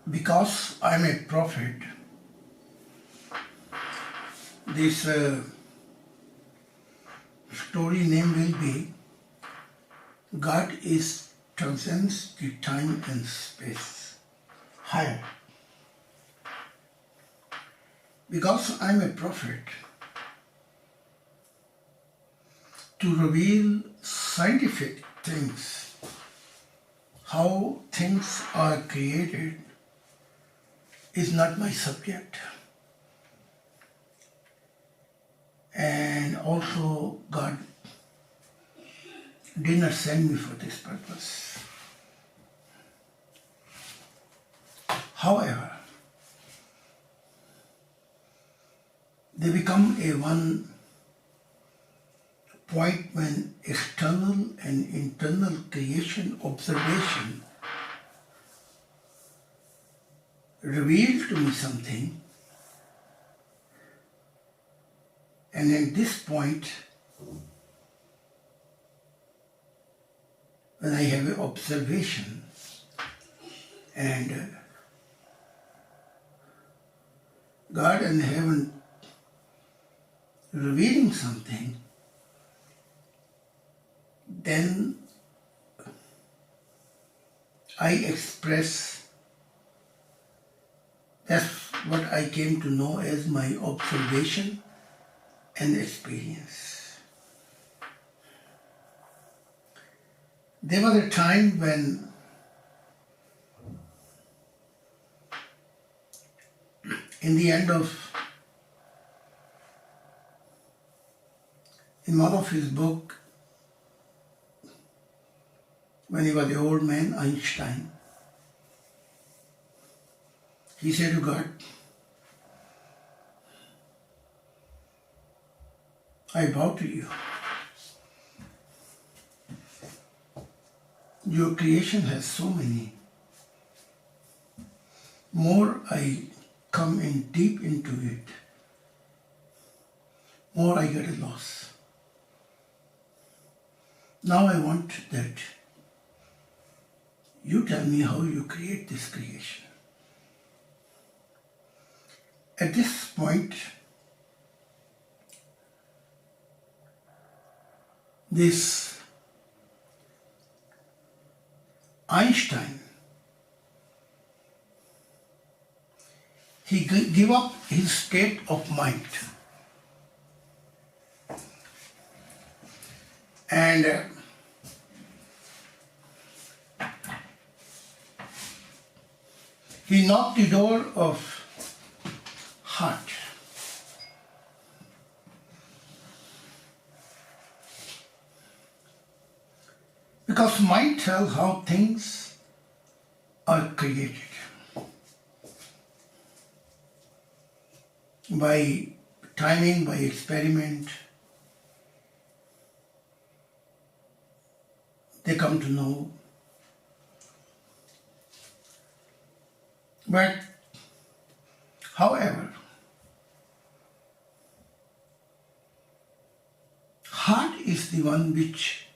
Because I'm a prophet, this story name will be God is transcends the time and space higher. Because I'm a prophet, to reveal scientific things, how things are created, is not my subject. And also God did not send me for this purpose. However, they become a one point when external and internal creation observation revealed to me something, and at this point, when I have an observation and God and heaven revealing something, then I express, that's what I came to know as my observation and experience. There was a time when in one of his book, when he was an old man, Einstein, he said to God, I bow to you. Your creation has so many. More I come in deep into it, more I get a loss. Now I want that you tell me how you create this creation. At this point, this Einstein, he gave up his state of mind and he knocked the door of heart. Because mind tells how things are created. By timing, by experiment, they come to know. But, however, heart is the one which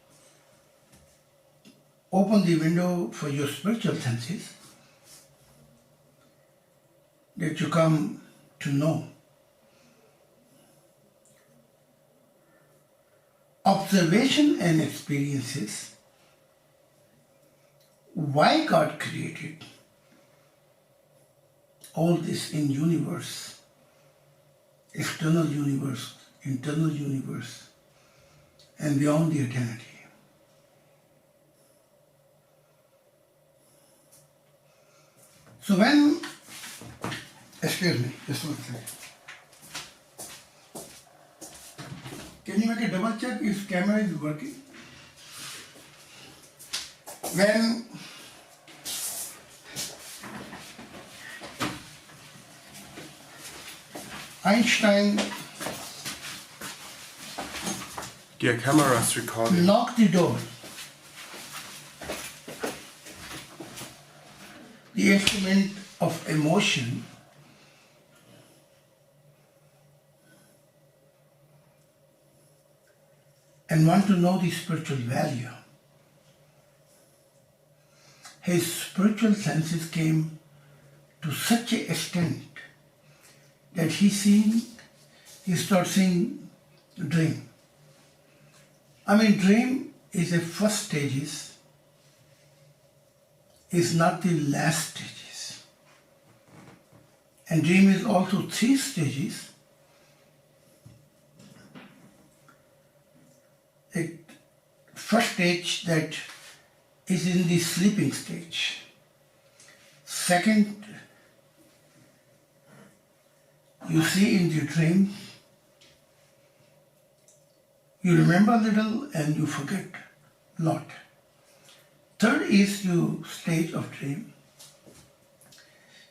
opens the window for your spiritual senses that you come to know. Observation and experiences, why God created all this in universe, external universe, internal universe, and beyond the eternity. So when, excuse me, just one second. Can you make a double check if camera is working? When Einstein Your camera is recording. knocked the door, the instrument of emotion, and want to know the spiritual value. His spiritual senses came to such a extent that he starts seeing dream. I mean, dream is the first stages, is not the last stages. And dream is also 3 stages. The first stage that is in the sleeping stage. Second, you see in the dream, you remember a little and you forget a lot. Third is your stage of dream.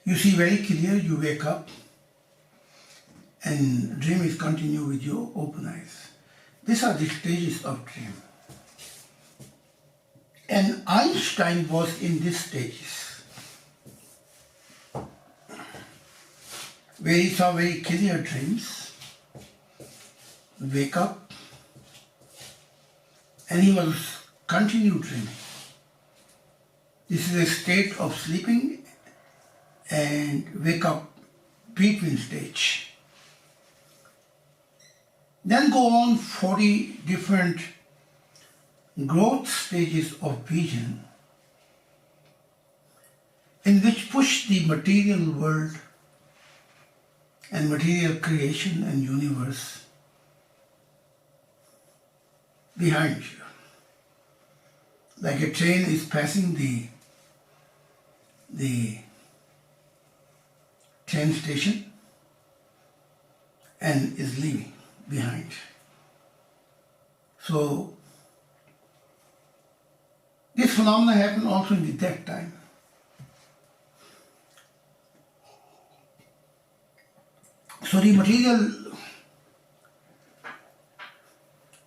You see very clear, you wake up and dream is continue with your open eyes. These are the stages of dream. And Einstein was in these stages, where he saw very clear dreams, wake up, and he was continue dreaming. This is a state of sleeping and wake up between stage. Then go on 40 different growth stages of vision, in which push the material world and material creation and universe behind you. Like a train is passing the train station and is leaving behind. So this phenomena happened also in the death time. So the material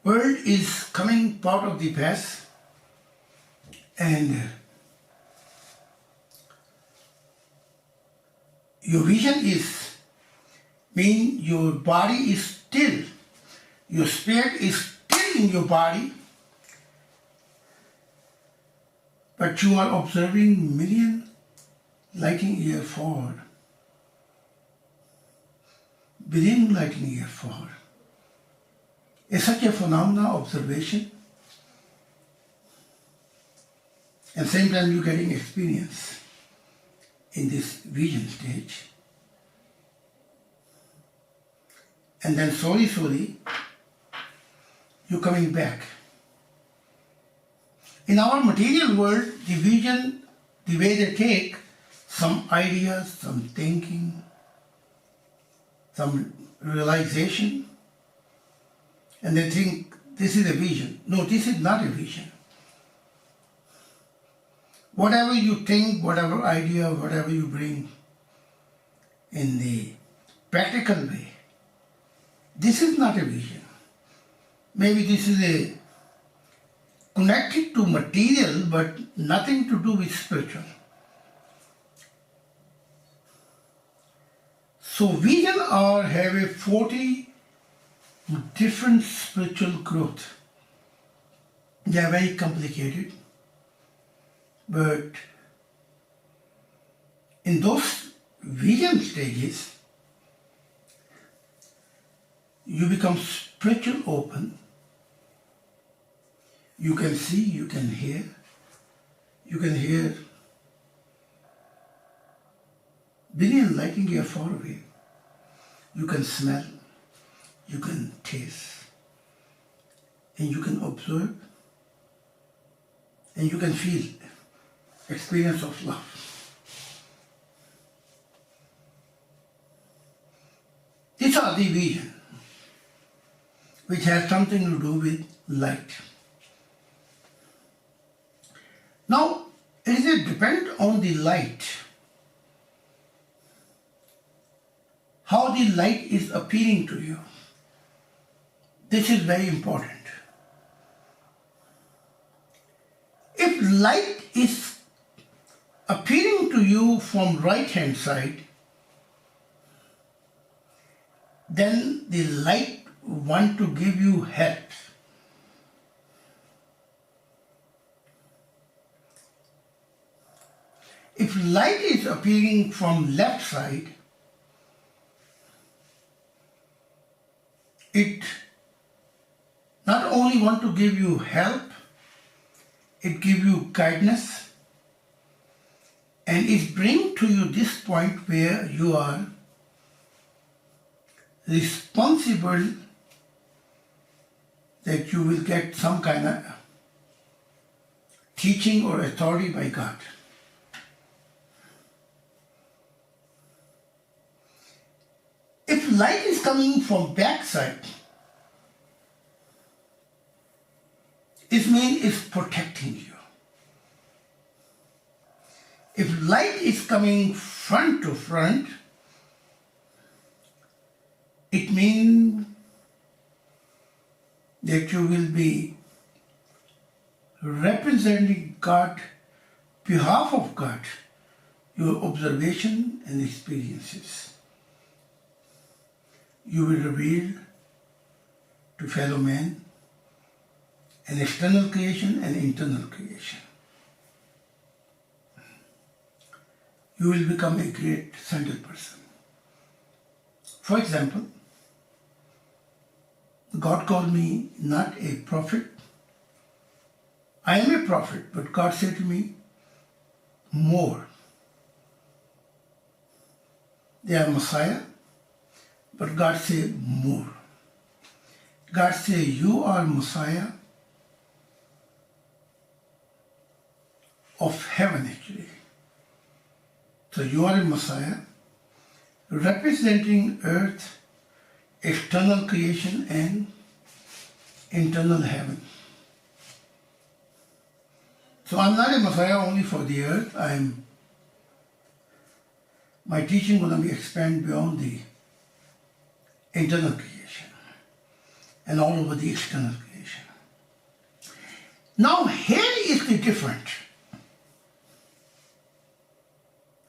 world is coming part of the past, and your vision is mean your body is still, your spirit is still in your body, but you are observing million lighting year forward, billion lighting year forward. It's such a phenomena observation, and same time you're getting experience in this vision stage. And then slowly, you're coming back. In our material world, the vision, the way they take some ideas, some thinking, some realization, and they think this is a vision. No, this is not a vision. Whatever you think, whatever idea, whatever you bring in the practical way, this is not a vision. Maybe this is a connected to material but nothing to do with spiritual. So vision are have a 40 different spiritual growth. They are very complicated, but in those vision stages, you become spiritual open. You can see, you can hear billion lighting year far away. You can smell, you can taste, and you can observe, and you can feel experience of love. These are the vision, which has something to do with light. Now, it is depend on the light, how the light is appearing to you. This is very important. If light is appearing to you from right hand side, then the light want to give you help. if light is appearing from left side, it not only want to give you help, it give you guidance, and it bring to you this point where you are responsible that you will get some kind of teaching or authority by God. If light is coming from backside, it means it's protecting you. If light is coming front to front, it means that you will be representing God, behalf of God, your observation and experiences. You will reveal to fellow men an external creation and internal creation. You will become a great centered person. For example, God called me not a prophet. I am a prophet, but God said to me, more. They are Messiah, but God said more. God said, you are Messiah of heaven actually. So you are a Messiah representing earth, external creation and internal heaven. So I'm not a Messiah only for the earth. My teaching will be expand beyond the internal creation and all over the external creation. Now here is the difference.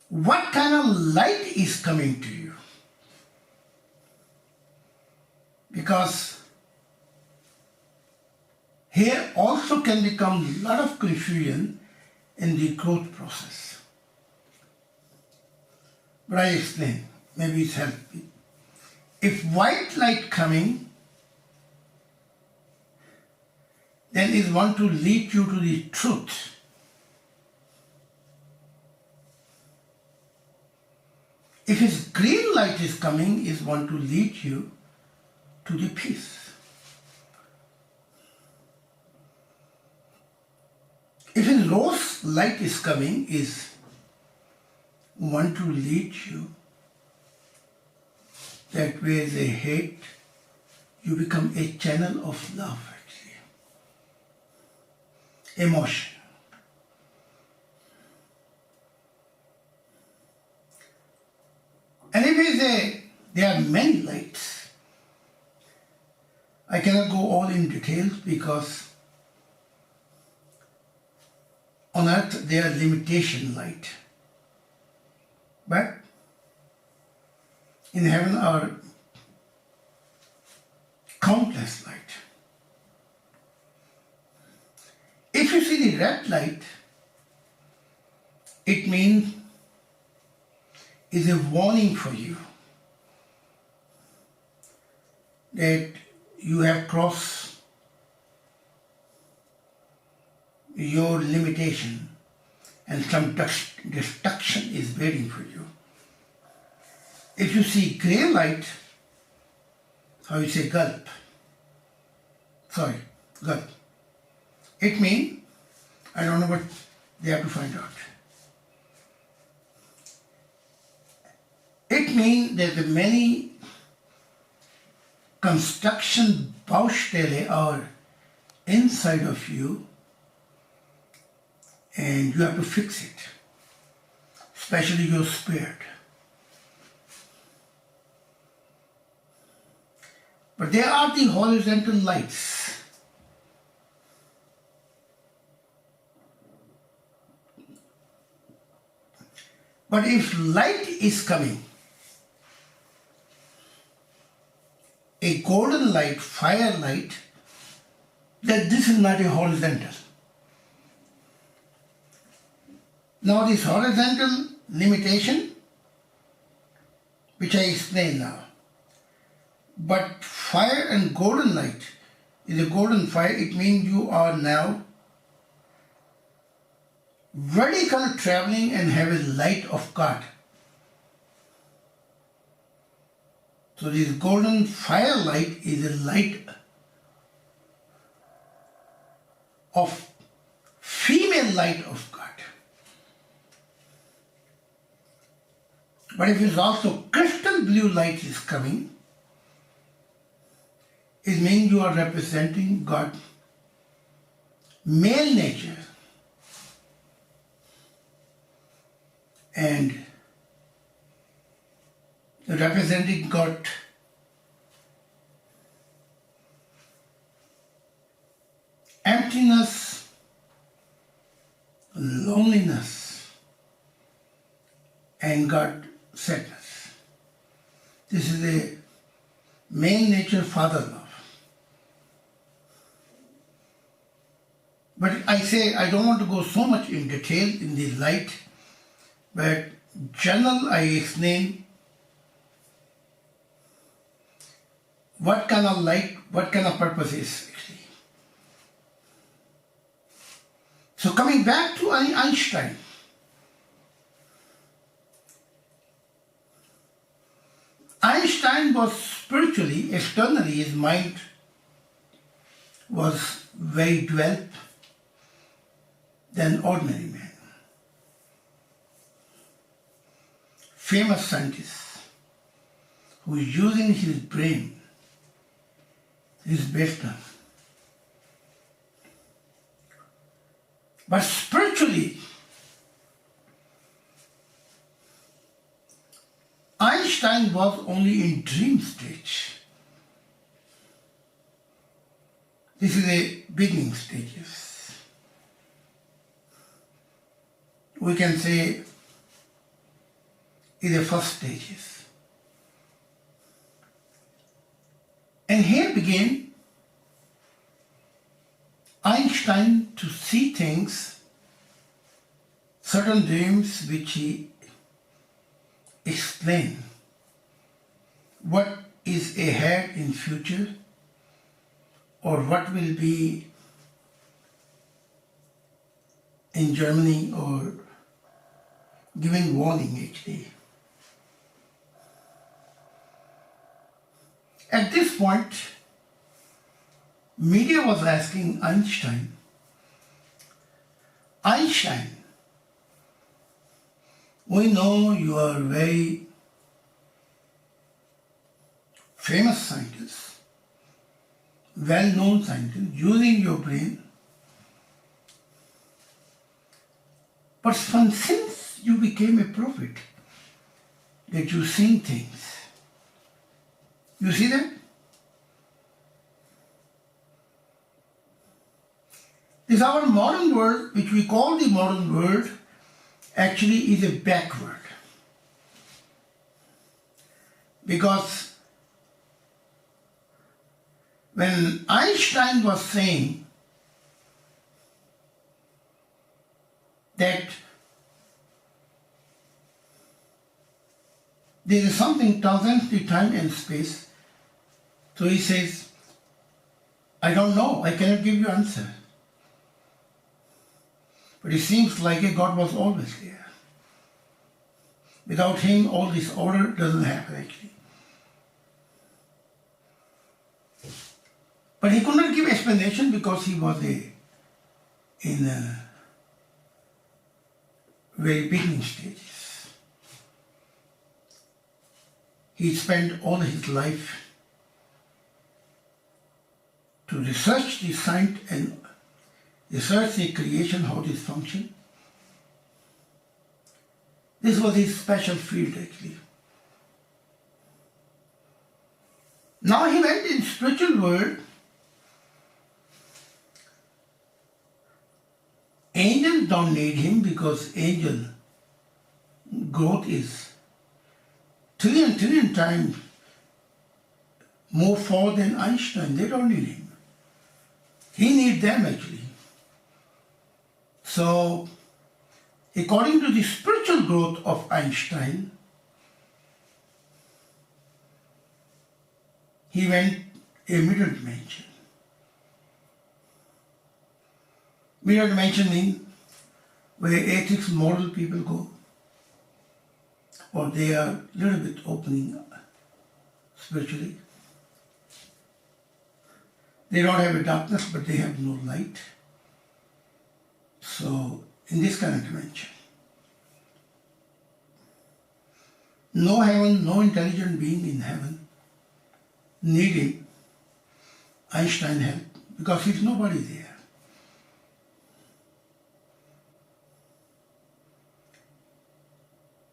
What kind of light is coming to you? Because here also can become a lot of confusion in the growth process. But I explain, maybe it's helpful. If white light coming, then it want to lead you to the truth. If his green light is coming, is want to lead you to the peace. If his rose light is coming, is want to lead you that where they hate, you become a channel of love actually. Emotion. And if there are many lights, I cannot go all in details because on earth there are limitation light. But in heaven are countless light. If you see the red light, it means is a warning for you that you have crossed your limitation and some destruction is waiting for you. If you see grey light, how you say gulp, gulp. It means, I don't know what they have to find out. It means that the many construction Baustelle are inside of you and you have to fix it, especially your spirit. But there are the horizontal lights. But if light is coming, a golden light, fire light, then this is not a horizontal. Now this horizontal limitation, which I explain now. But fire and golden light is a golden fire. It means you are now vertical traveling and have a light of God. So this golden fire light is a light of female light of God. But if it's also crystal blue light is coming, it means you are representing God, male nature, and representing God emptiness, loneliness, and God sadness. This is a male nature father love. But I say I don't want to go so much in detail in the light, but general I explain what kind of light, what kind of purpose is actually. So coming back to Einstein, Einstein was spiritually, externally, his mind was very developed than ordinary man. Famous scientist who is using his brain, his wisdom. But spiritually, Einstein was only in dream stage. This is a beginning stages. We can say is the first stages. And here began Einstein to see things, certain dreams which he explained what is ahead in future or what will be in Germany or giving warning actually. At this point, media was asking Einstein, we know you are a very famous scientist, well-known scientist, using your brain. But since you became a prophet, that you seen things. You see that? This our modern world, which we call the modern world, actually is a backward. Because when Einstein was saying that there is something transcends the time and space, so he says, I don't know, I cannot give you answer. But it seems like a God was always there. Without him, all this order doesn't happen actually. But he could not give explanation because he was in very beginning stages. He spent all his life to research the science and research the creation, how this function. This was his special field actually. Now he went in spiritual world. Angels don't need him because angel growth is trillion times more forward than Einstein. They don't need him. He needs them actually. So According to the spiritual growth of Einstein, he went a middle dimension. Middle dimension means where ethics, moral people go, or they are a little bit opening spiritually. They don't have a darkness, but they have no light. So, in this kind of dimension, no heaven, no intelligent being in heaven needing Einstein help because he's nobody there.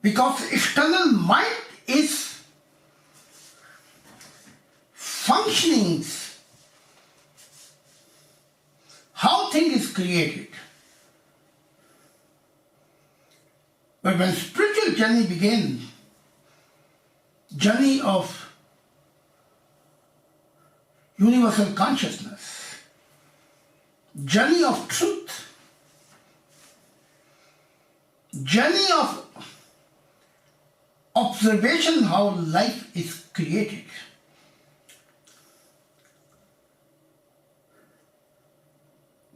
Because external mind is functioning, how thing is created. But when spiritual journey began, journey of universal consciousness, journey of truth, journey of observation how life is created.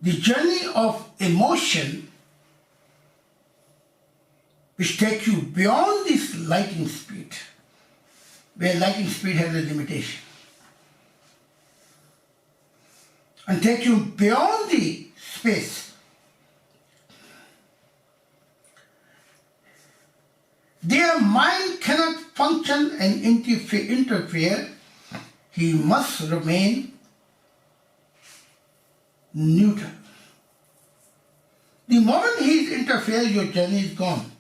The journey of emotion which take you beyond this lighting speed, where lighting speed has a limitation, and take you beyond the space. Their mind cannot function and interfere. He must remain neutral. The moment he interferes, your journey is gone.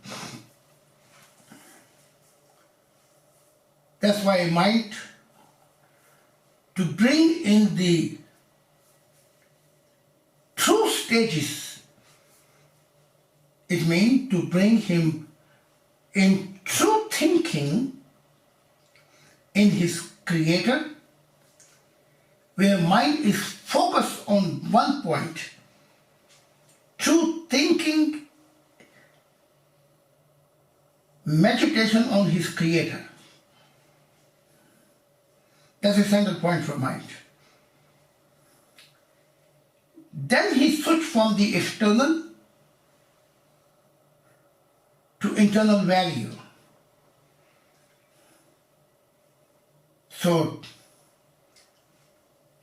That's why mind, to bring in the true stages, it means to bring him in true thinking in his creator, where mind is focused on one point, true thinking, meditation on his creator. That's the central point for mind. Then he switched from the external to internal value. So,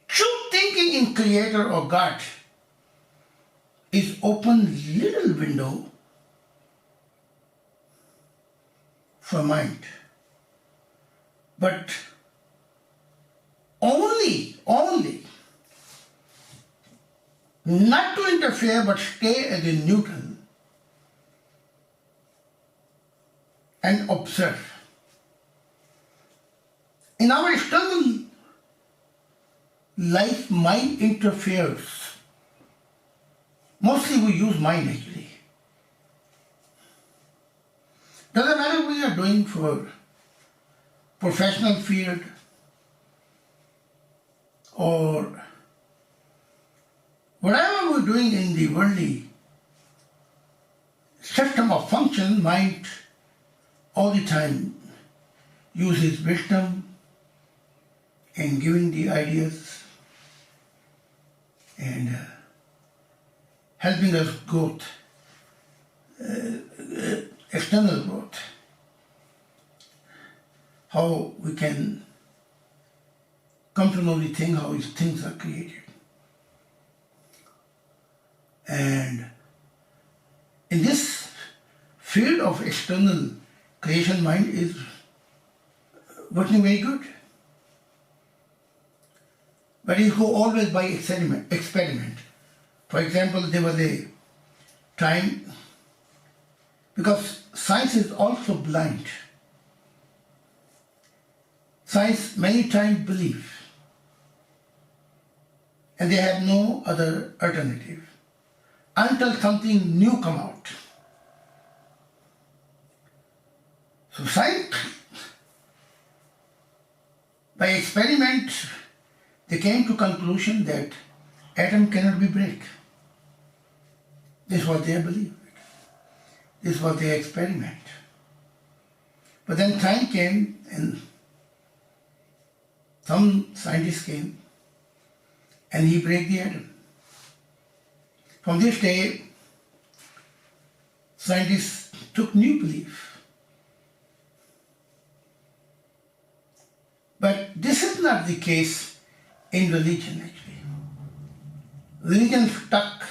true thinking in Creator or God is open little window for mind. But only, not to interfere but stay as a neutral and observe. In our external life, mind interferes. Mostly we use mind actually. Doesn't matter what we are doing for professional field or whatever we're doing in the worldly system of function, mind all the time uses wisdom in giving the ideas and helping us growth, external growth, how we can come to know the thing, how these things are created. And in this field of external creation, mind is working very good. But it go always by experiment. For example, there was a time, because science is also blind. Science many times believe, and they have no other alternative until something new come out. So science, by experiment, they came to conclusion that atom cannot be break. This was their belief. This was their experiment. But then time came and some scientist came and he broke the atom. From this day, scientists took new belief. But this is not the case in religion actually. Religion stuck.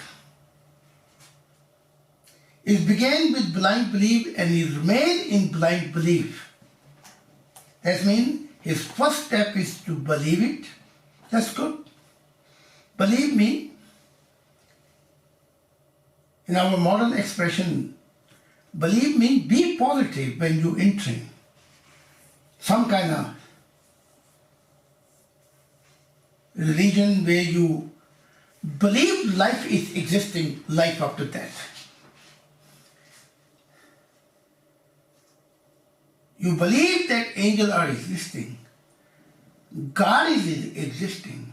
It began with blind belief and it remained in blind belief. That means his first step is to believe it. That's good. Believe me, in our modern expression, believe me, be positive when you enter some kind of religion where you believe life is existing, life after death. You believe that angels are existing. God is existing.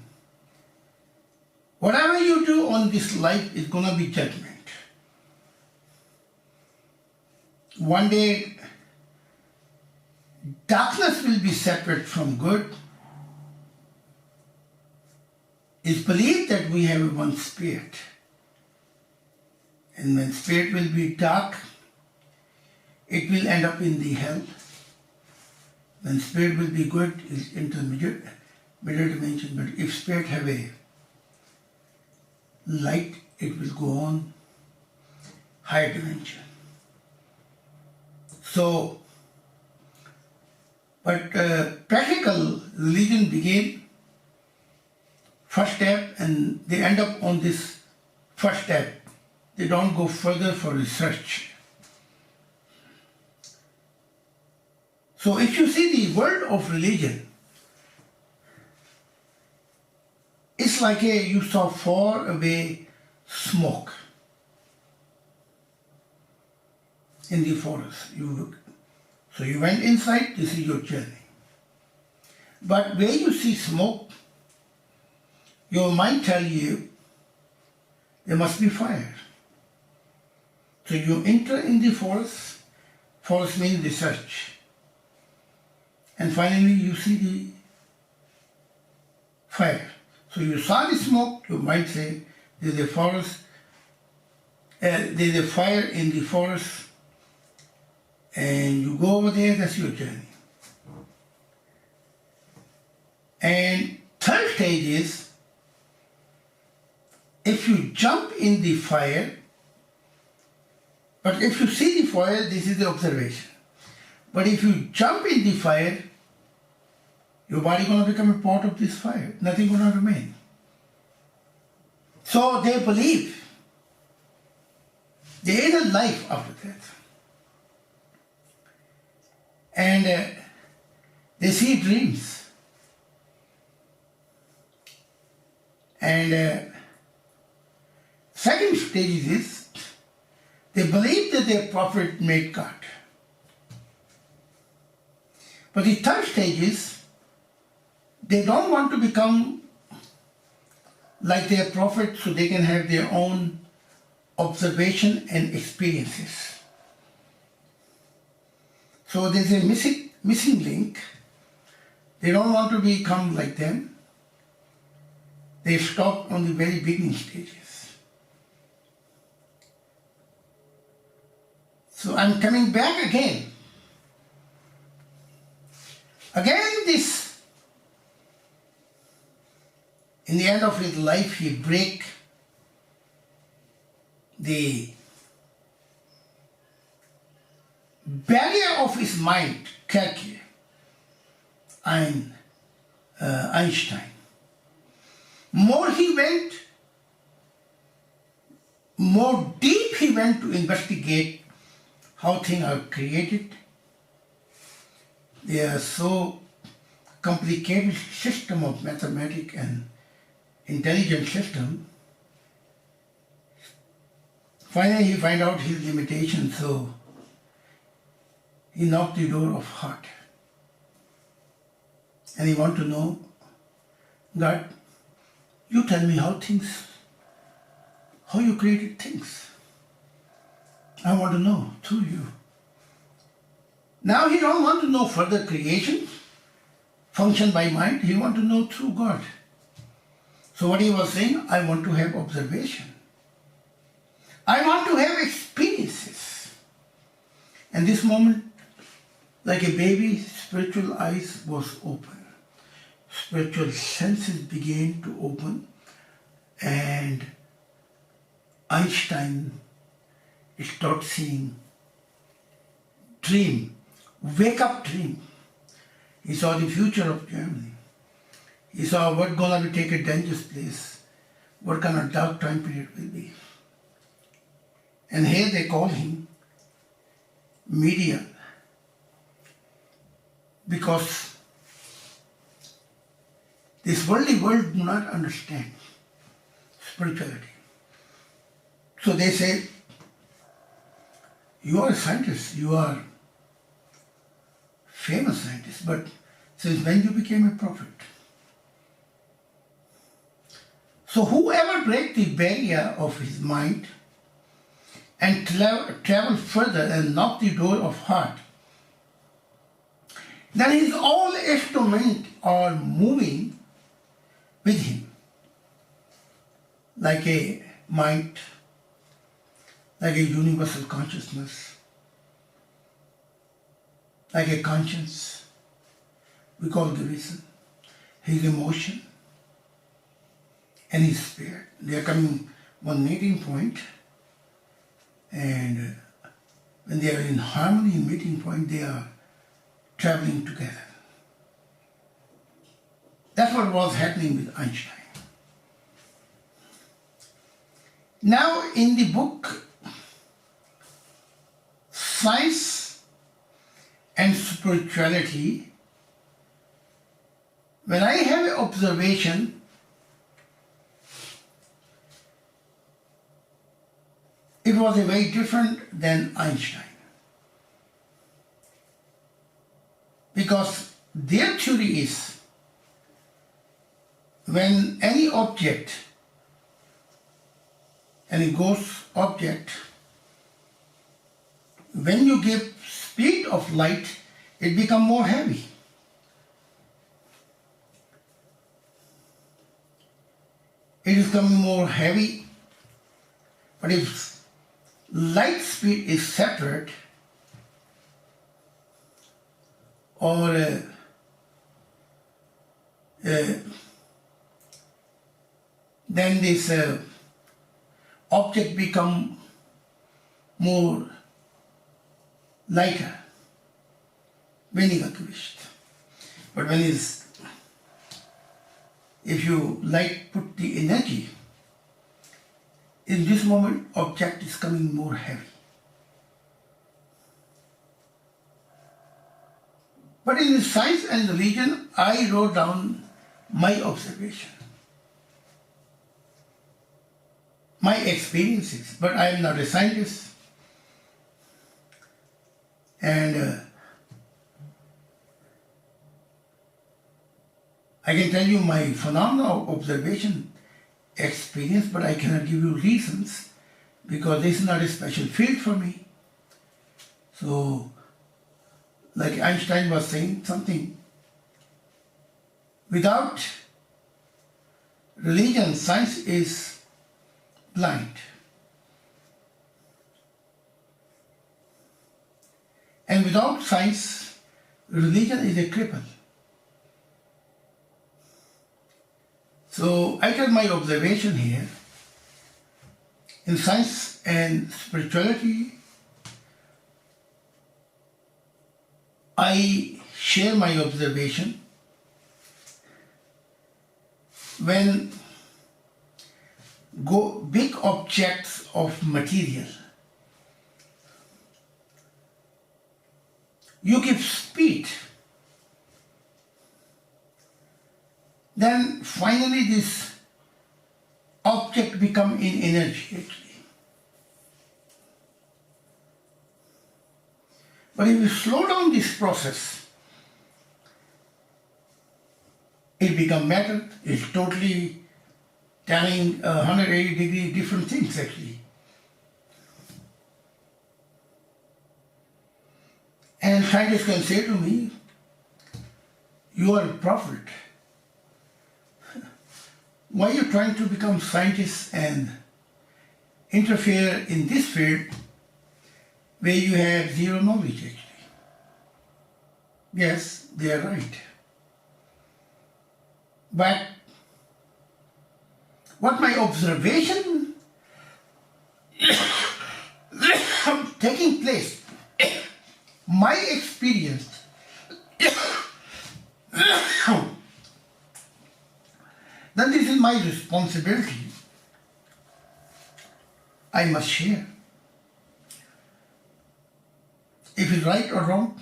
Whatever you do on this life is going to be judgment. One day, darkness will be separate from good. It's believed that we have one spirit. And when spirit will be dark, it will end up in the hell. When spirit will be good, it's into the middle dimension. But if spirit have a light, it will go on higher dimension. So, but practical religion began first step and they end up on this first step. They don't go further for research. So if you see the world of religion, it's like you saw far away smoke in the forest. So you went inside, this is your journey. But where you see smoke, your mind tells you there must be fire. So you enter in the forest. Forest means research. And finally you see the fire. So you saw the smoke, your mind says there's a forest, there's a fire in the forest, and you go over there, that's your journey. And third stage is, if you jump in the fire, but if you see the fire, this is the observation. But if you jump in the fire, your body going to become a part of this fire. Nothing going to remain. So they believe there is a life after death. And they see dreams. And second stage is they believe that their prophet made God. But the third stage is they don't want to become like their prophet so they can have their own observation and experiences. So there's a missing link. They don't want to become like them. They stop on the very beginning stages. So I'm coming back again. Again this, in the end of his life, he break the barrier of his mind, Kerke, and Einstein. More he went, more deep he went to investigate how things are created. They are so complicated system of mathematics and intelligent system. Finally, he find out his limitations, so he knocked the door of heart. And he want to know, God, you tell me how you created things. I want to know through you. Now he don't want to know further creation, function by mind. He want to know through God. So what he was saying, I want to have observation. I want to have experiences. And this moment, like a baby, spiritual eyes was open. Spiritual senses began to open, and Einstein started seeing dream, wake up dream. He saw the future of Germany. He saw what gonna be take a dangerous place, what kind of dark time period will be. And here they call him medial, because this worldly world do not understand spirituality. So they say, you are a scientist, you are famous scientist, but since when you became a prophet? So whoever break the barrier of his mind and travel further and knock the door of heart, then his all instruments are moving with him, like a mind, like a universal consciousness, like a conscience, we call the reason, his emotion, and his spirit. They are coming one meeting point, and when they are in harmony in meeting point, they are traveling together. That's what was happening with Einstein. Now in the book Science and Spirituality, when I have an observation, it was a very different than Einstein. Because their theory is, when any object, any ghost object, when you give speed of light, it becomes more heavy. It is becoming more heavy, but if light speed is separate, or then this object become more lighter, weniger Gewicht. But when is, if you light put the energy, in this moment object is coming more heavy. But in the science and religion, I wrote down my observation, my experiences, but I am not a scientist. And I can tell you my phenomena of observation, experience, but I cannot give you reasons because this is not a special field for me. So, like Einstein was saying something, without religion, science is blind. And without science, religion is a cripple. So I tell my observation here, in science and spirituality, I share my observation when big objects of material, you give speed, then finally this object become in energy actually. But if you slow down this process, it become matter. It's totally telling 180 degree different things actually. scientists can say to me, you are a prophet. Why are you trying to become scientists and interfere in this field where you have zero knowledge actually? Yes, they are right. But what my observation taking place, my experience, then this is my responsibility. I must share. If it's right or wrong,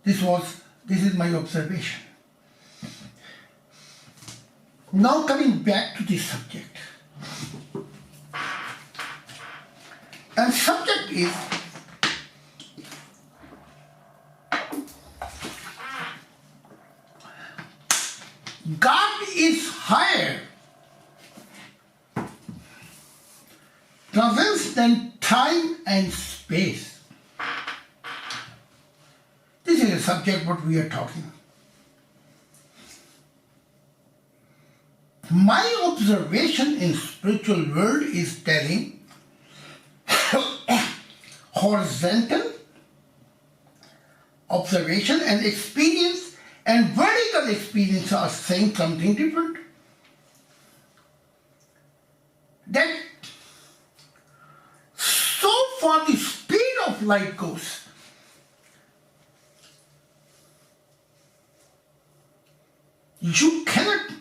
this is my observation. Now coming back to the subject. And subject is God is higher, transcends than time and space. This is a subject what we are talking. My observation in spiritual world is telling horizontal observation and experience and vertical experience are saying something different. That so far the speed of light goes, you cannot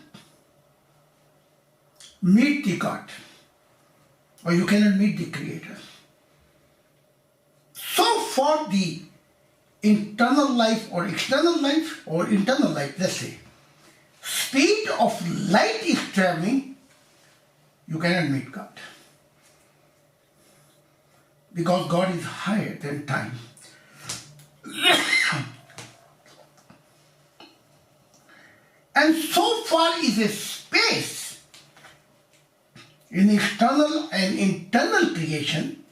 meet the God or you cannot meet the Creator. So far the internal life or external life or internal life, let's say, speed of light is traveling, you cannot meet God. Because God is higher than time. And so far is a space in external and internal creation,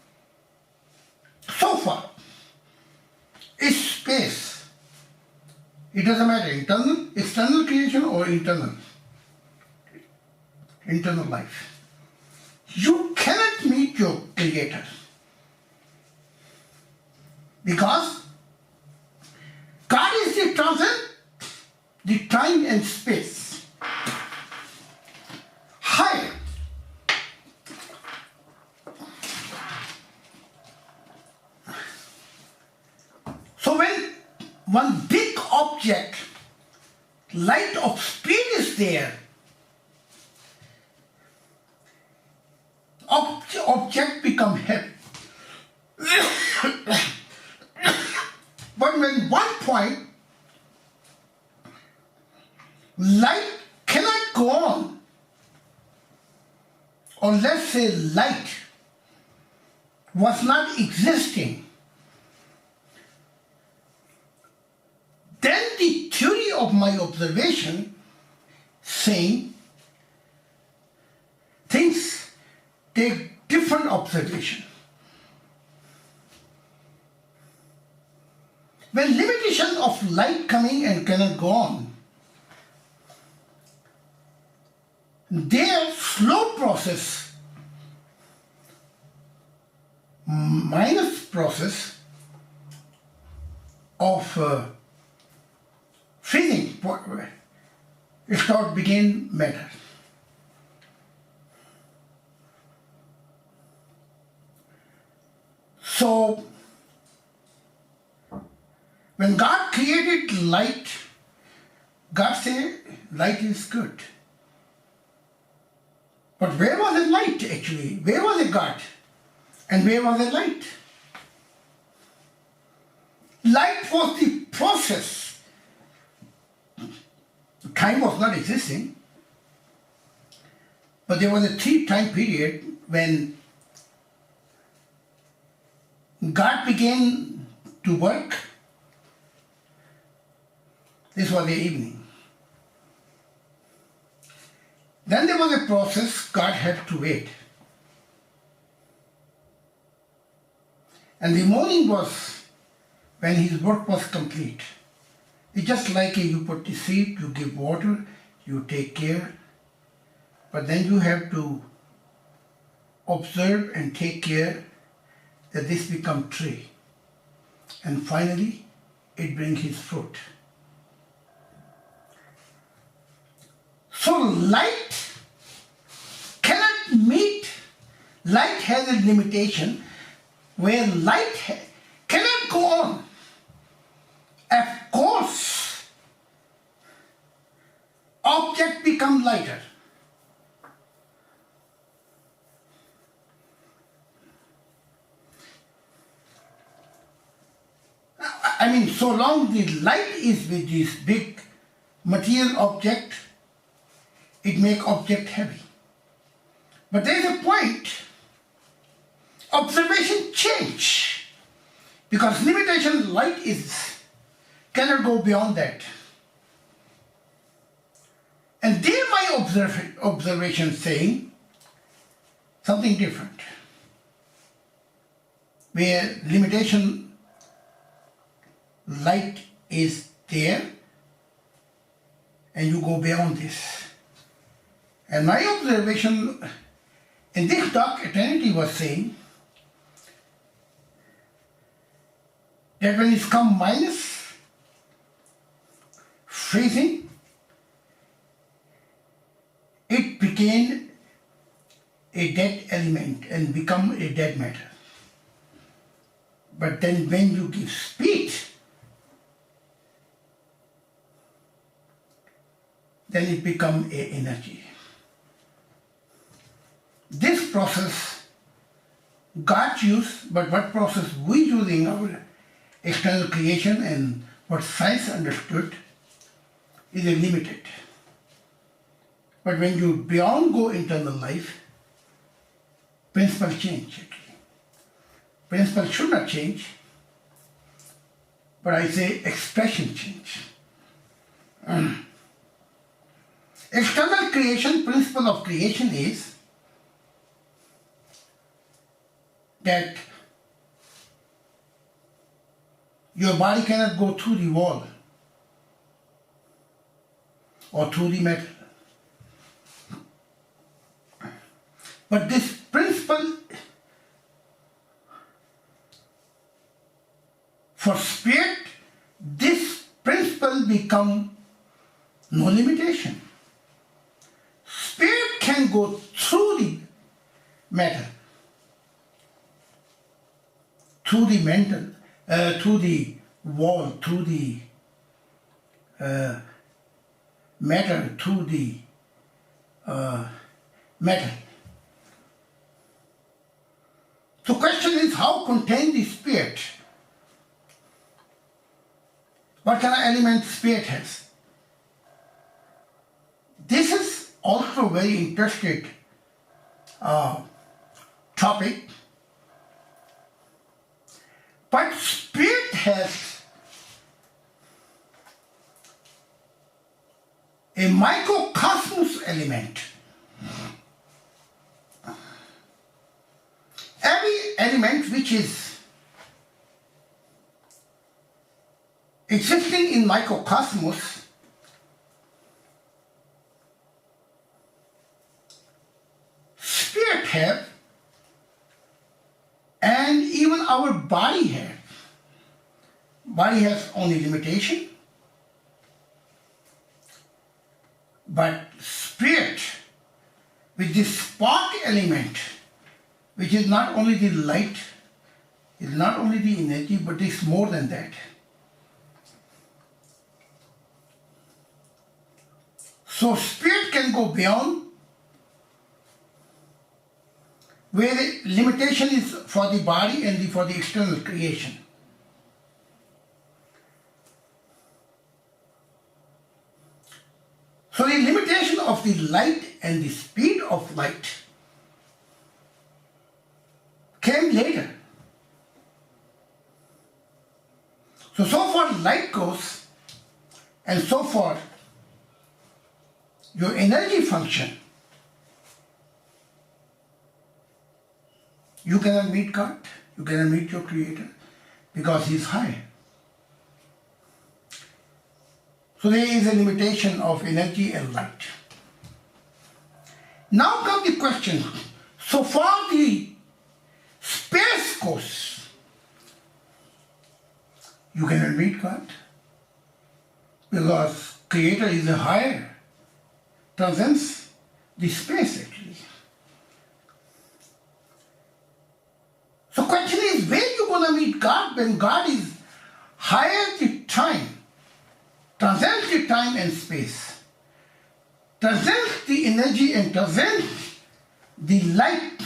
so far is space. It doesn't matter, internal, external creation or internal life. You cannot meet your Creator because God is the transcend the time and space. Higher. So when one big object, light of speed is there, object become heavy. But when one point, light cannot go on, or let's say light was not existing, then the theory of my observation saying things take different observation. When limitation of light coming and cannot go on, their slow process minus process of freezing, it called begin matter. So when God created light, God said light is good. But where was the light actually? Where was the God? And where was the light? Light was the process. Time was not existing. But there was a 3 time period when God began to work. This was the evening. Then there was a process God had to wait. And the morning was when his work was complete. It's just like you put the seed, you give water, you take care, but then you have to observe and take care that this become tree. And finally, it brings his fruit. So light cannot meet, light has a limitation where light cannot go on. Of course, object become lighter. I mean, so long the light is with this big material object, it make object heavy. But there is a point, observation change, because limitation light cannot go beyond that. And there my observation saying something different, where limitation light is there and you go beyond this. And my observation in this dark eternity was saying that when it's come minus, freezing, it became a dead element and become a dead matter. But then when you give speed, then it becomes a energy. This process God used, but what process we use in our external creation and what science understood is limited. But when you beyond go internal life, principle change actually. Principle should not change, but I say expression change. External creation, principle of creation is that your body cannot go through the wall or through the metal. But this principle for spirit, this principle become no limitation. Spirit can go through the matter, through the mental, through the wall, through the matter, through the metal. So question is how contain the spirit? What kind of element spirit has? This is also very interesting topic. But spirit has a microcosmos element. Every element which is existing in microcosmos spirit have, and even our body have. Body has only limitation, but spirit with this spark element, which is not only the light, is not only the energy, but it's more than that. So spirit can go beyond where the limitation is for the body and for the external creation. So the limitation of the light and the speed of light came later. So far light goes, and so far your energy function, you cannot meet God, you cannot meet your Creator, because He is high. So there is a limitation of energy and light. Now comes the question, so far the space goes, you cannot meet God because Creator is a higher, transcends the space actually. So question is, where you gonna meet God when God is higher the time, transcends the time and space, transcends the energy and transcends the light?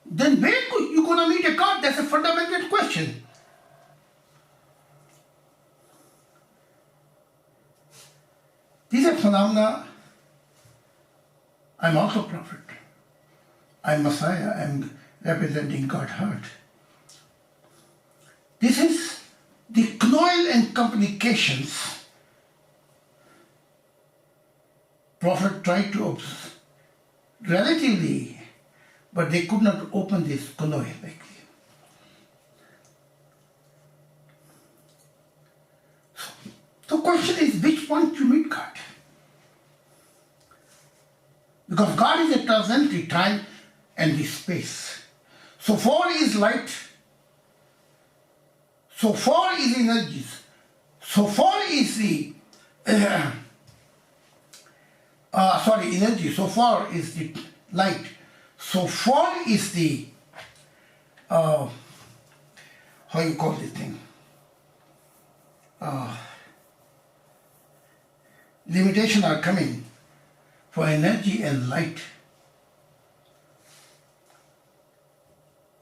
Then where you gonna meet a God? That's a fundamental question. These are phenomena. I'm also prophet. I'm Messiah. I'm representing God's heart. This is the knowledge and communications Prophet tried to observe relatively, but they could not open this knowledge. The question is, which point to meet God? Because God is a transcendent the time and the space. So far is light, so far is energies, so far is the energy, so far is the light, so far is the how you call this thing? Limitations are coming for energy and light.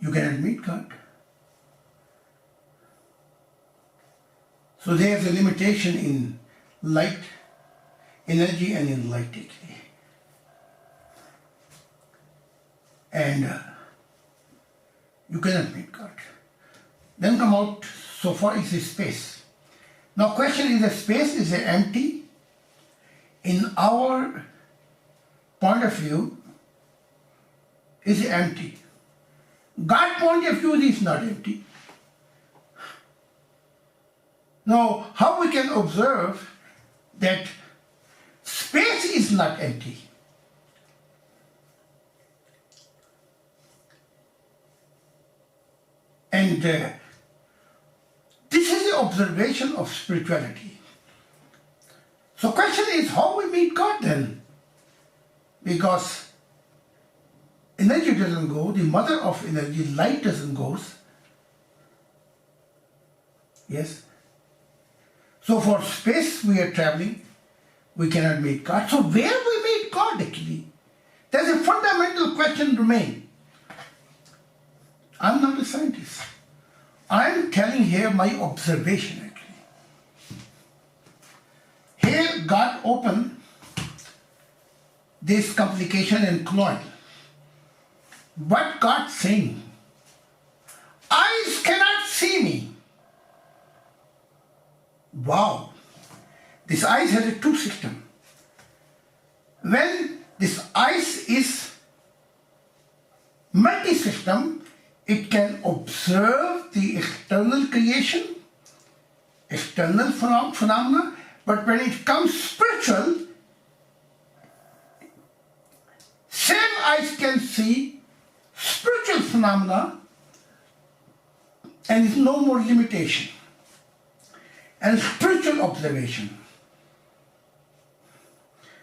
You cannot meet God. So there is a limitation in light, energy, and in light actually. And you cannot meet God. Then come out, so far is the space. Now question is, the space is empty? In our point of view, is empty. God's point of view is not empty. Now, how we can observe that space is not empty? And this is the observation of spirituality. So question is, how we meet God then? Because energy doesn't go, the mother of energy, light doesn't go. Yes? So for space we are traveling, we cannot meet God. So where we meet God actually? There's a fundamental question remain. I'm not a scientist. I'm telling here my observation actually. Here God opened this complication and knowledge. What God saying? Eyes cannot see me. Wow. This eyes has a two system. When this eyes is multi-system, it can observe the external creation, external phenomena, but when it comes spiritual, same eyes can see spiritual phenomena and is no more limitation. And spiritual observation.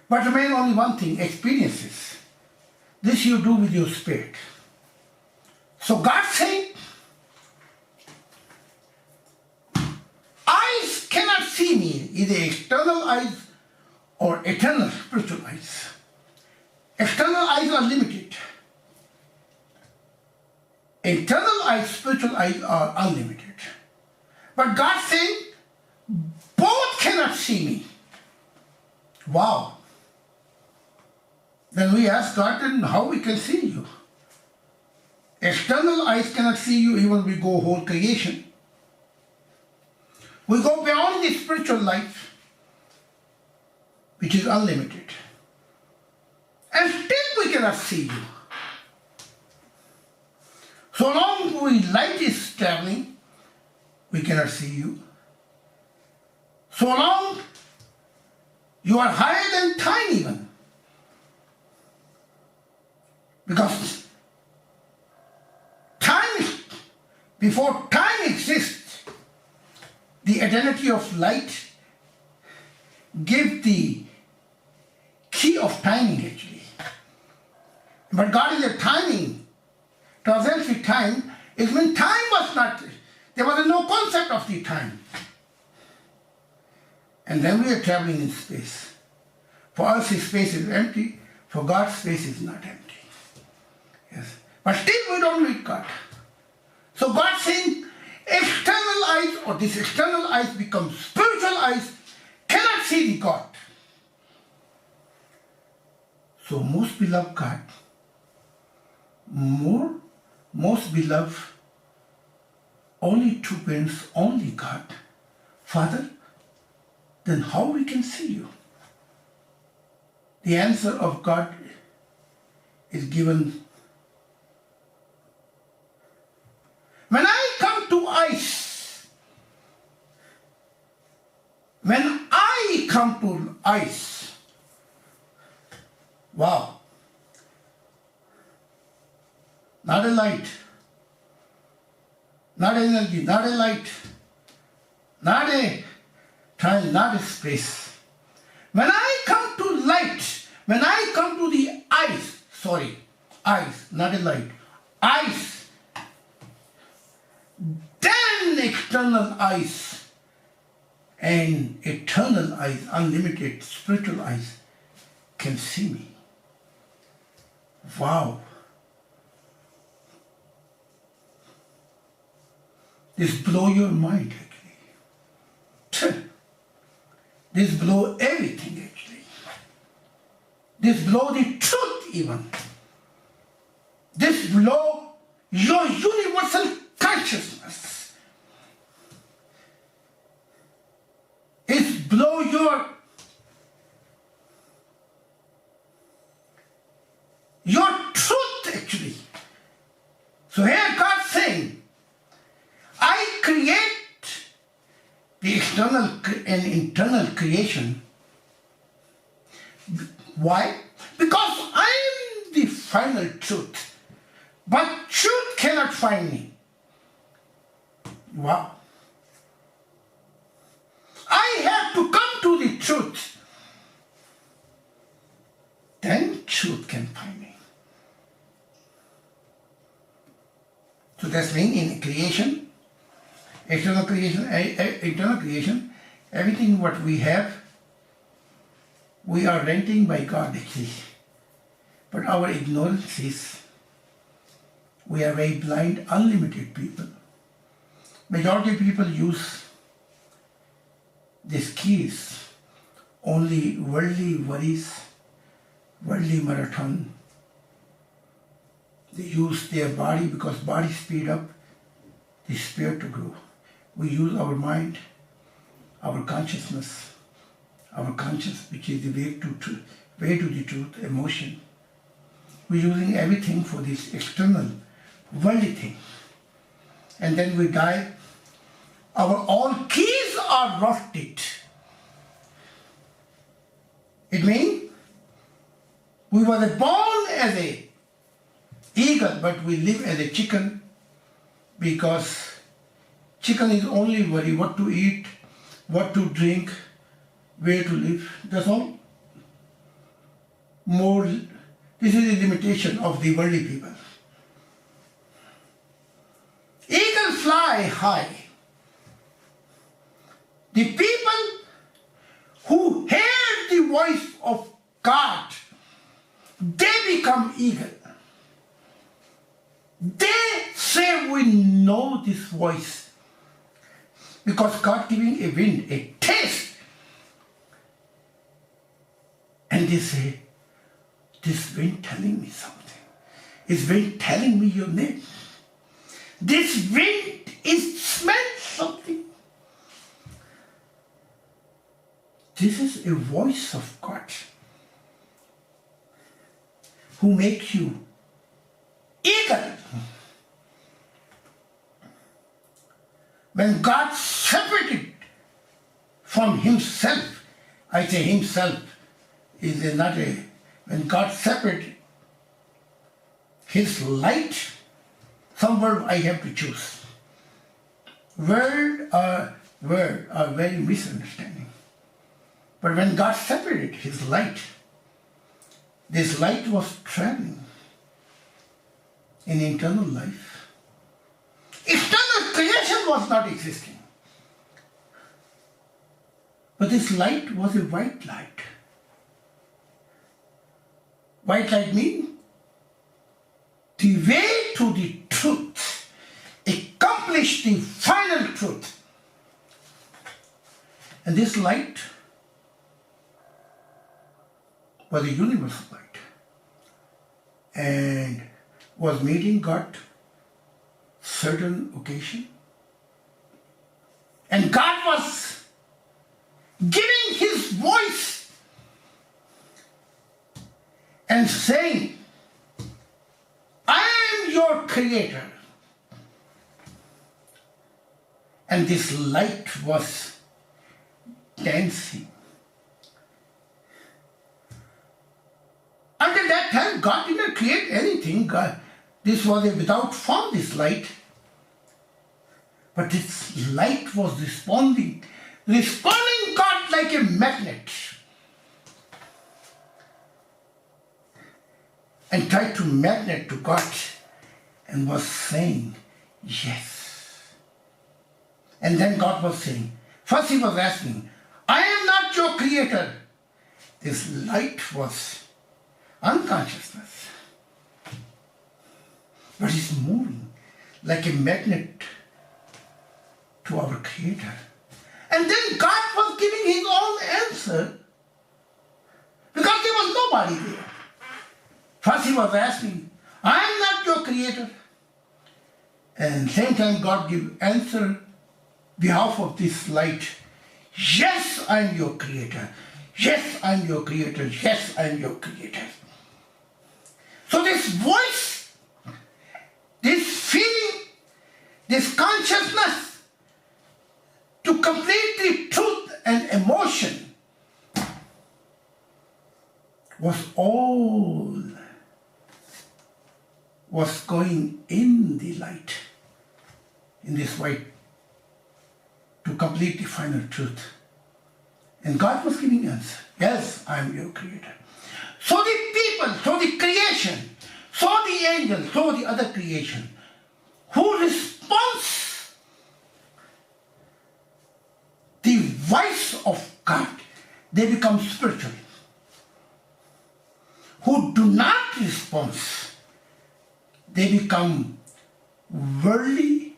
But remain only one thing, experiences. This you do with your spirit. So God saying, eyes cannot see me, either external eyes or eternal spiritual eyes. External eyes are limited. Internal eyes, spiritual eyes are unlimited. But God saying, both cannot see me. Wow. Then we ask God, then how we can see you? External eyes cannot see you even we go whole creation. We go beyond the spiritual life, which is unlimited. And still we cannot see you. So long light is traveling, we cannot see you. So long You are higher than time even. Because time, before time exists, the eternity of light give the key of timing actually. But God is a timing. Transcends with time is when time was not, there was no concept of the time. And then we are traveling in space. For us, space is empty. For God, space is not empty. Yes. But still we don't meet God. So God saying, external eyes, or this external eyes become spiritual eyes, cannot see the God. So most beloved God, most beloved, only two parents, only God, Father, then how we can see you? The answer of God is given. When I come to ice, when I come to ice, wow, not a light, not energy, not a light, not a time, not a space. When I come to light, when I come to the ice, ice, not a light, ice, then external eyes and eternal eyes, unlimited spiritual eyes can see me. Wow. This blow your mind actually. This blow everything actually. This blow the truth even. This blow your universal consciousness. It blow your truth actually. So here God saying, I create the external and internal creation. Why? Because I am the final truth. But truth cannot find me. Wow. I have to come to the truth. Then truth can find me. So that's mean in creation, external creation, internal creation, everything what we have, we are renting by God actually. But our ignorance is, we are very blind, unlimited people. Majority of people use these keys, only worldly worries, worldly marathon. They use their body because body speed up, the spirit to grow. We use our mind, our consciousness, our conscience, which is the way to the truth, emotion. We're using everything for this external, worldly thing. And then we die. Our all keys are rusted. It means we were born as a eagle, but we live as a chicken because chicken is only worry what to eat, what to drink, where to live. That's all. More. This is the limitation of the worldly people. Eagles fly high. The people who hear the voice of God, they become eagle. They say we know this voice because God giving a wind, a taste. And they say, this wind telling me something. Is wind telling me your name? This wind is smelling something. This is a voice of God who makes you eagle. When God separated from himself I say himself is not a, when God separated his light, some word I have to choose. Word are very misunderstanding. But when God separated his light, this light was traveling in internal life. External creation was not existing. But this light was a white light. White light means the way to the truth, accomplish the final truth. And this light was a universal light and was meeting God certain occasion. And God was giving his voice and saying, I am your creator. And this light was dancing. Until that time, God did not create anything. This was a without form, this light. But this light was responding God like a magnet. And tried to magnet to God and was saying, yes. And then God was saying, first he was asking, I am not your creator. This light was unconsciousness. But it's moving like a magnet to our creator. And then God was giving his own answer because there was nobody there. First he was asking, I am not your creator. And same time God gave answer behalf of this light. Yes, I am your creator. Yes, I am your creator. Yes, I am your creator. So this voice, this feeling, this consciousness to complete the truth and emotion was all was going in the light, in this white, to complete the final truth. And God was giving answer. Yes, I am your creator. So the people, so the creation, so the angels, so the other creation, who responds the voice of God, they become spiritual. Who do not respond, they become worldly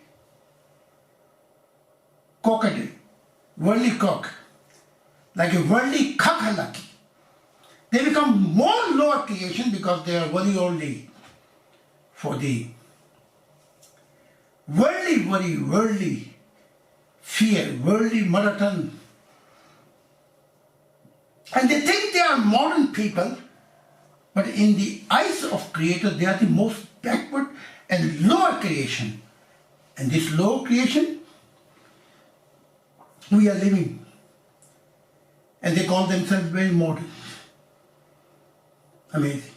cockatoo, worldly cock, like a worldly kakalaki. They become more lower creation because they are worldly only for the worldly worry, worldly fear, worldly mother tongue. And they think they are modern people, but in the eyes of Creator, they are the most backward and lower creation. And this lower creation, we are living. And they call themselves very modern. Amazing.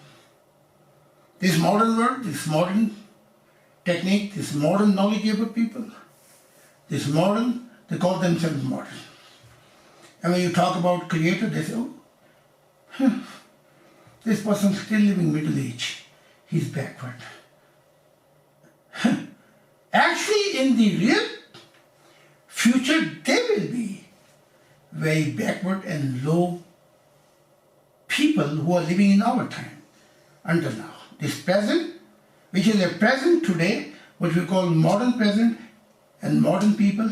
This modern world, this modern technique, this modern knowledgeable people, this modern, they call themselves modern. And when you talk about Creator, they say, oh, this person is still living Middle Age. He's backward. Actually, in the real future, they will be very backward and low people who are living in our time until now. This present, which is a present today, what we call modern present and modern people,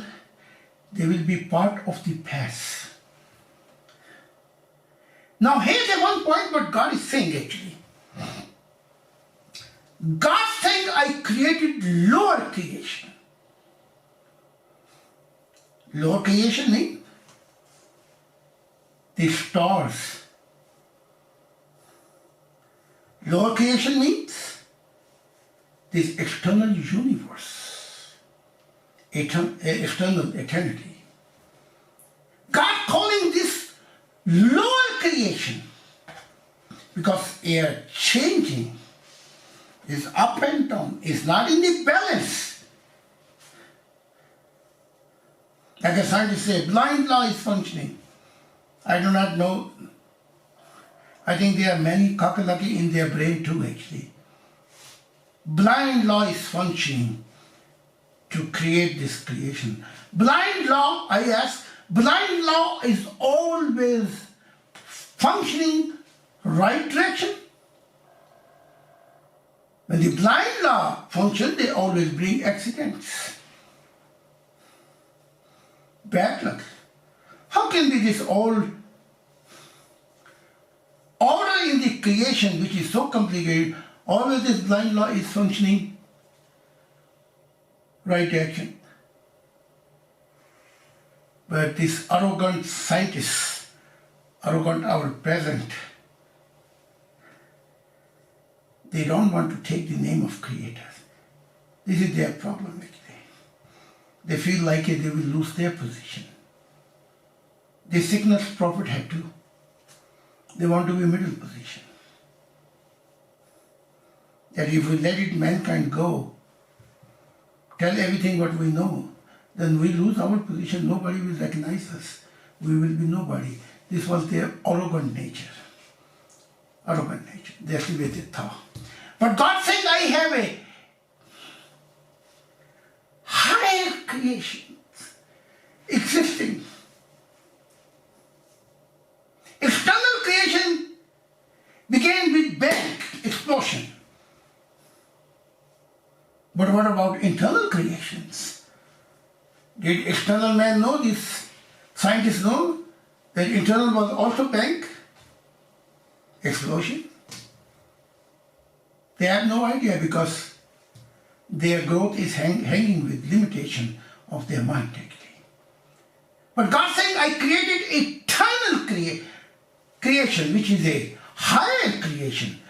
they will be part of the past. Now here's the one point what God is saying actually. God saying I created lower creation. Lower creation means the stars. Lower creation means this external universe, external eternity. God calling this lower creation, because air changing is up and down, is not in the balance. Like a scientist say, blind law is functioning. I do not know. I think there are many kakalaki in their brain too, actually. Blind law is functioning to create this creation. Blind law, I ask, blind law is always functioning right direction. When the blind law functions, they always bring accidents. Bad luck. How can be this all order in the creation, which is so complicated, always this blind law is functioning right action? But this arrogant scientists, arrogant our present, they don't want to take the name of creators. This is their problem actually. They feel like they will lose their position. The sickness prophet had to. They want to be middle position. That if we let it mankind go, tell everything what we know, then we lose our position. Nobody will recognize us. We will be nobody. This was their arrogant nature. Arrogant nature. That's the way they thought. But God said, I have a higher creation existing. External creation began with bang, explosion. But what about internal creations? Did external man know this? Scientists know that internal was also bang, explosion? They have no idea because their growth is hanging with limitation of their mind actually. But God saying, I created eternal creation, which is a higher creation.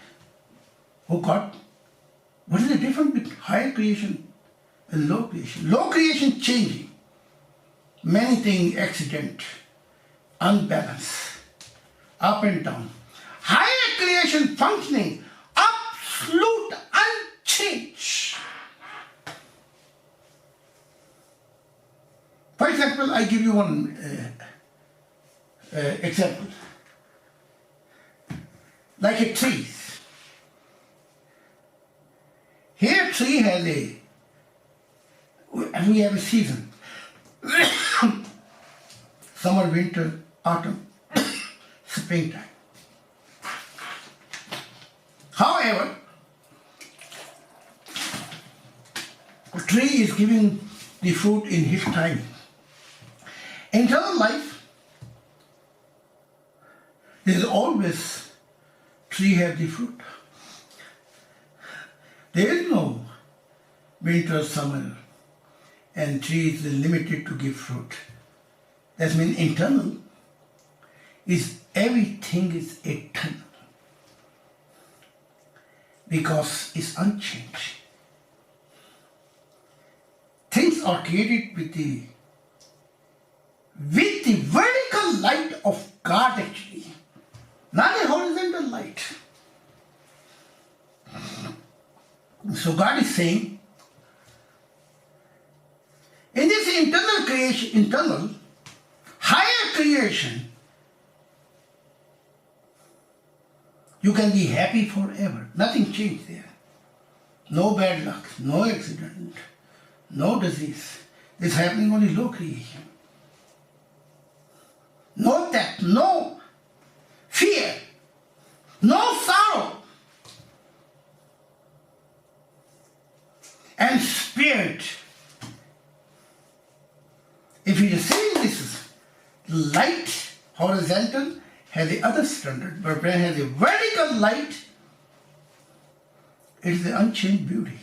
Oh God, what is the difference between higher creation and low creation? Low creation changing, many things accident, unbalance, up and down. Higher creation functioning, absolute unchange. For example, I give you one example. Like a tree. Here tree has we have a season. Summer, winter, autumn, springtime. However, a tree is giving the fruit in his time. Internal life, there is always tree have the fruit. There is no winter, summer, and tree is limited to give fruit. That means internal is everything is eternal because it's unchanged. Things are created with the vertical light of God actually, not a horizontal light. So God is saying, in this internal creation, internal, higher creation, you can be happy forever. Nothing changed there. No bad luck, no accident, no disease. This is happening only low creation. No death, no fear, no sorrow. And spirit. If you are saying this is light, horizontal, has the other standard, but when it has a vertical light, it is the unchanged beauty.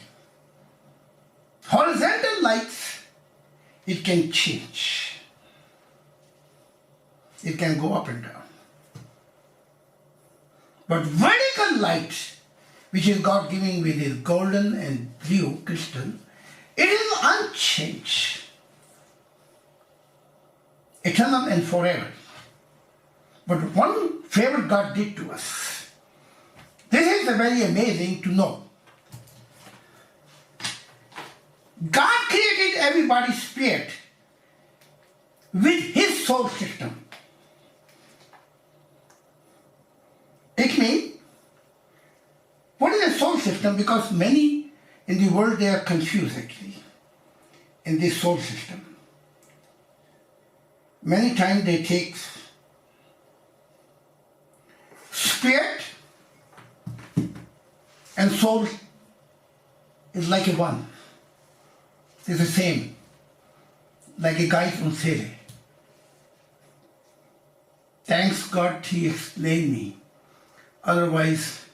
Horizontal lights, it can change. It can go up and down. But vertical light, which is God giving with his golden and blue crystal, it is unchanged, eternal and forever. But one favor God did to us. This is very amazing to know. God created everybody's spirit with his soul system. It means, what is a soul system? Because many in the world, they are confused actually in this soul system. Many times they take spirit and soul is like a one. It's the same, like a guy from Sele. Thanks God he explained me. Otherwise,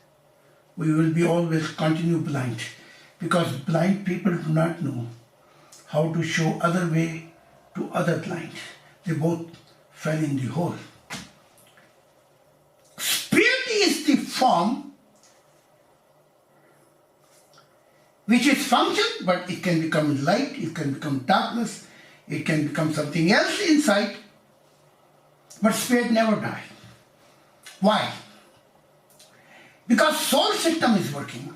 we will be always continue blind, because blind people do not know how to show other way to other blind. They both fell in the hole. Spirit is the form which is function, but it can become light, it can become darkness, it can become something else inside, but spirit never dies. Why? Because soul system is working.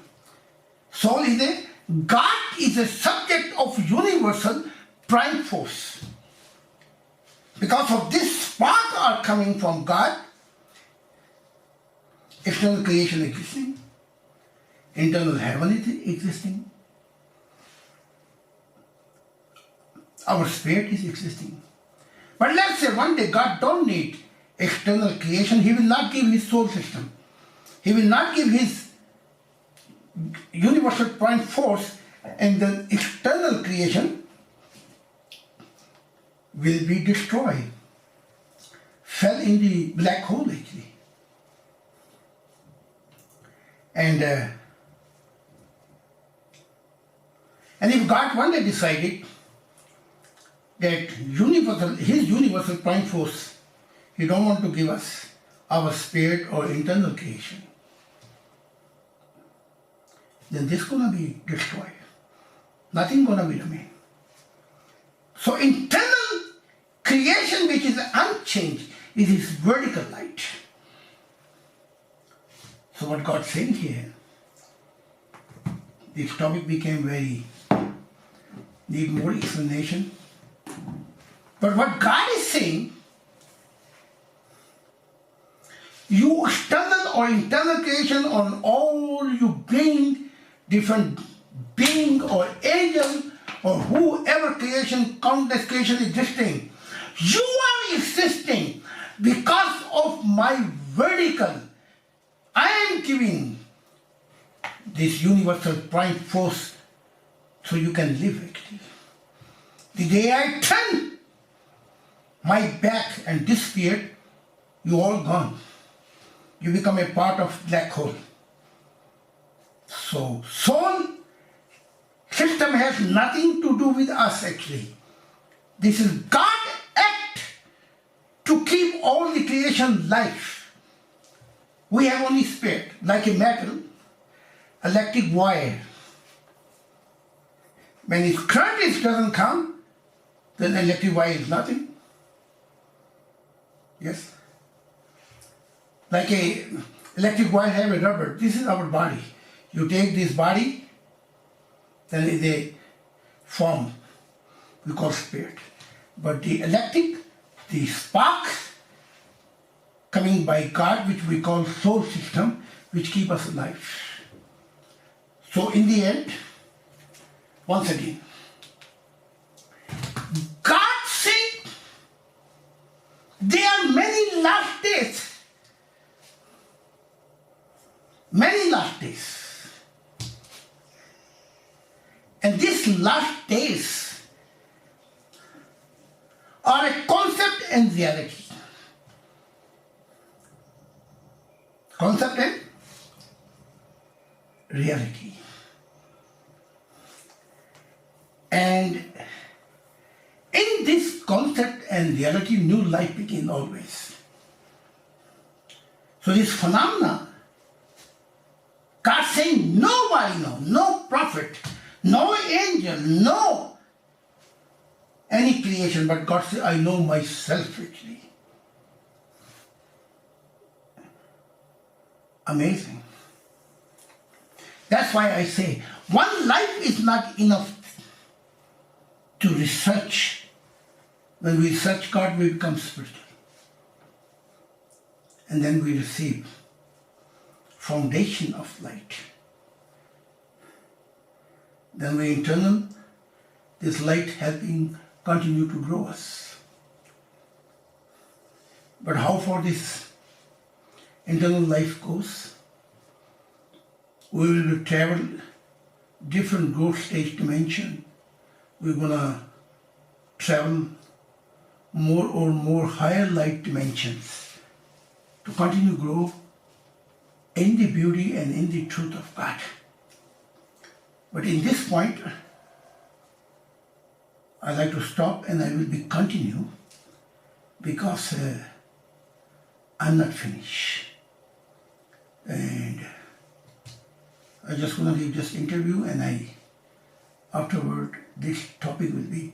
Soul is God is a subject of universal prime force. Because of this spark are coming from God, external creation existing, internal heaven is existing, our spirit is existing. But let's say one day God don't need external creation, he will not give his soul system. He will not give his universal prime force, and the external creation will be destroyed. Fell in the black hole actually. And if God one day decided that his universal prime force, he don't want to give us our spirit or internal creation, then this gonna be destroyed. Nothing gonna be remain. So internal creation which is unchanged is his vertical light. So what God saying here, this topic became need more explanation. But what God is saying, you external or internal creation on all you bring, different being or angel or whoever creation, countless creation existing, you are existing because of my vertical. I am giving this universal prime force so you can live actually. The day I turn my back and disappeared, you all gone. You become a part of black hole. So soul system has nothing to do with us actually. This is God act to keep all the creation life. We have only spirit, like a metal, electric wire. When its current doesn't come, then electric wire is nothing. Yes? Like a electric wire have a rubber. This is our body. You take this body, then it's a form we call spirit. But the electric, the spark coming by God, which we call soul system, which keep us alive. So in the end, once again, God said there are many last days. Many last days. And these last days are a concept and reality. Concept and reality. And in this concept and reality, new life begins always. So this phenomena, God saying nobody knows, no prophet, no angel, no any creation, but God said, I know myself actually. amazing. That's why I say one life is not enough to research. When we search God, we become spiritual. And then we receive foundation of light. Then we internal, this light helping continue to grow us. But how far this internal life goes, we will travel different growth stage dimension. We're gonna travel more or more higher light dimensions to continue to grow in the beauty and in the truth of God. But in this point, I like to stop and I will be continue because I'm not finished. And I just want to leave this interview and afterward this topic will be